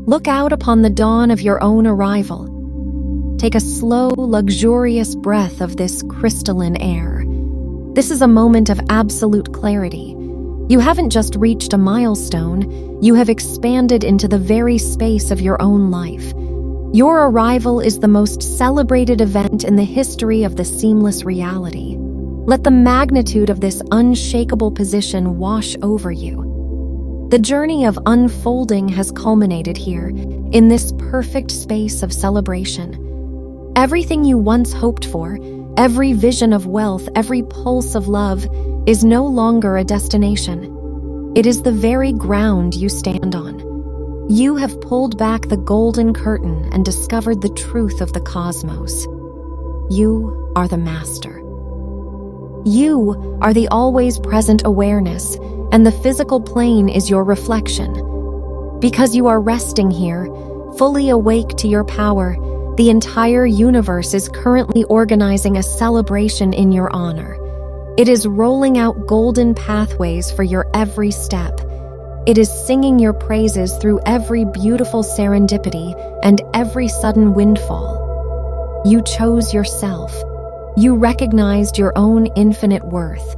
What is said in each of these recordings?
Look out upon the dawn of your own arrival. Take a slow, luxurious breath of this crystalline air. This is a moment of absolute clarity. You haven't just reached a milestone, you have expanded into the very space of your own life. Your arrival is the most celebrated event in the history of the seamless reality. Let the magnitude of this unshakable position wash over you. The journey of unfolding has culminated here, in this perfect space of celebration. Everything you once hoped for, every vision of wealth, every pulse of love, is no longer a destination. It is the very ground you stand on. You have pulled back the golden curtain and discovered the truth of the cosmos. You are the master. You are the always present awareness, and the physical plane is your reflection. Because you are resting here, fully awake to your power, the entire universe is currently organizing a celebration in your honor. It is rolling out golden pathways for your every step. It is singing your praises through every beautiful serendipity and every sudden windfall. You chose yourself. You recognized your own infinite worth.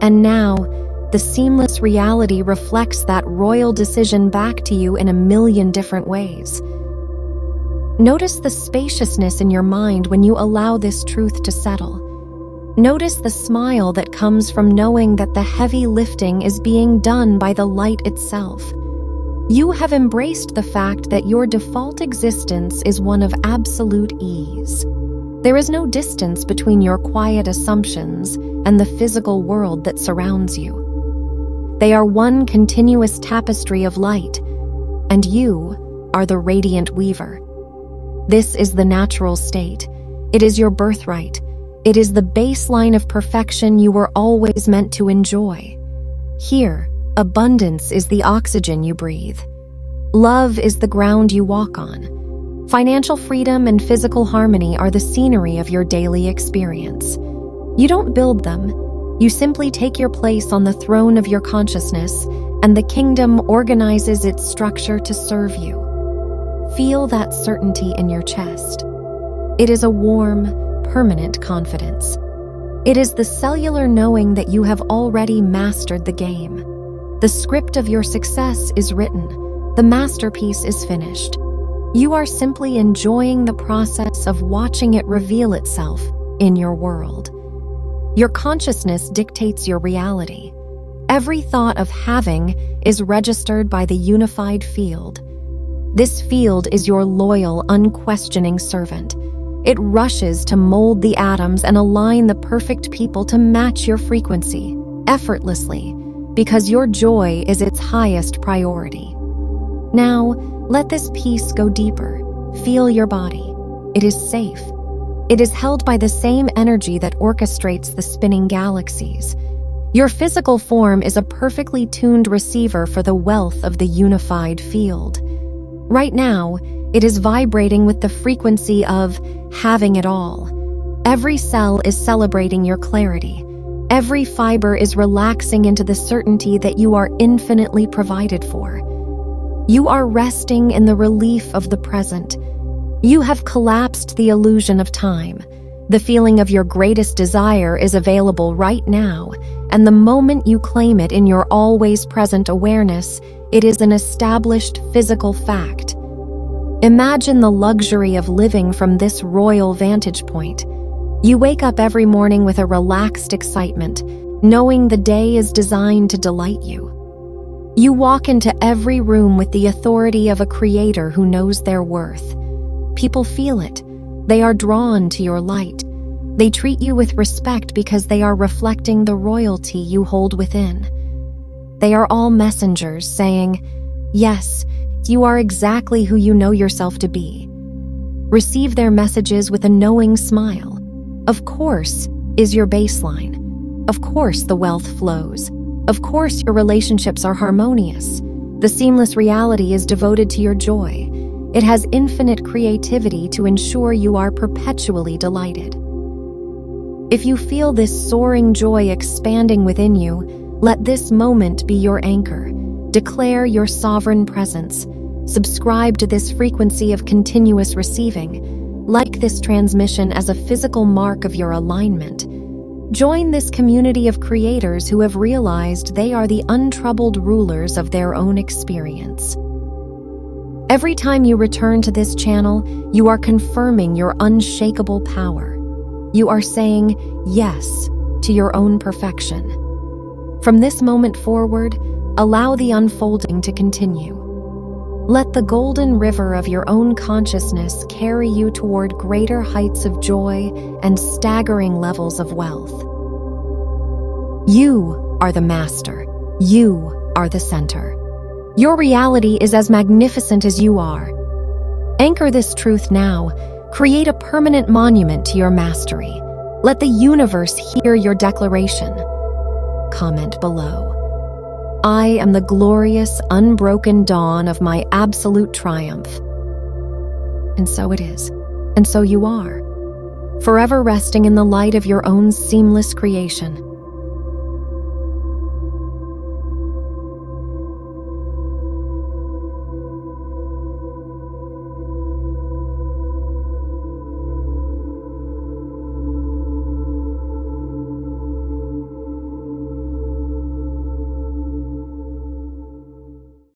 And now, the seamless reality reflects that royal decision back to you in a million different ways. Notice the spaciousness in your mind when you allow this truth to settle. Notice the smile that comes from knowing that the heavy lifting is being done by the light itself. You have embraced the fact that your default existence is one of absolute ease. There is no distance between your quiet assumptions and the physical world that surrounds you. They are one continuous tapestry of light, and you are the radiant weaver. This is the natural state. It is your birthright. It is the baseline of perfection you were always meant to enjoy. Here, abundance is the oxygen you breathe. Love is the ground you walk on. Financial freedom and physical harmony are the scenery of your daily experience. You don't build them. You simply take your place on the throne of your consciousness, and the kingdom organizes its structure to serve you. Feel that certainty in your chest. It is a warm, permanent confidence. It is the cellular knowing that you have already mastered the game. The script of your success is written. The masterpiece is finished. You are simply enjoying the process of watching it reveal itself in your world. Your consciousness dictates your reality. Every thought of having is registered by the unified field. This field is your loyal, unquestioning servant. It rushes to mold the atoms and align the perfect people to match your frequency, effortlessly, because your joy is its highest priority. Now, let this peace go deeper. Feel your body. It is safe. It is held by the same energy that orchestrates the spinning galaxies. Your physical form is a perfectly tuned receiver for the wealth of the unified field. Right now, it is vibrating with the frequency of having it all. Every cell is celebrating your clarity. Every fiber is relaxing into the certainty that you are infinitely provided for. You are resting in the relief of the present. You have collapsed the illusion of time. The feeling of your greatest desire is available right now, and the moment you claim it in your always present awareness, it is an established physical fact. Imagine the luxury of living from this royal vantage point. You wake up every morning with a relaxed excitement, knowing the day is designed to delight you. You walk into every room with the authority of a creator who knows their worth. People feel it. They are drawn to your light. They treat you with respect because they are reflecting the royalty you hold within. They are all messengers saying, "Yes, you are exactly who you know yourself to be." Receive their messages with a knowing smile. Of course is your baseline. Of course the wealth flows. Of course your relationships are harmonious. The seamless reality is devoted to your joy. It has infinite creativity to ensure you are perpetually delighted. If you feel this soaring joy expanding within you, let this moment be your anchor. Declare your sovereign presence. Subscribe to this frequency of continuous receiving. Like this transmission as a physical mark of your alignment. Join this community of creators who have realized they are the untroubled rulers of their own experience. Every time you return to this channel, you are confirming your unshakable power. You are saying yes to your own perfection. From this moment forward, allow the unfolding to continue. Let the golden river of your own consciousness carry you toward greater heights of joy and staggering levels of wealth. You are the master. You are the center. Your reality is as magnificent as you are. Anchor this truth now. Create a permanent monument to your mastery. Let the universe hear your declaration. Comment below. I am the glorious, unbroken dawn of my absolute triumph. And so it is, and so you are, forever resting in the light of your own seamless creation.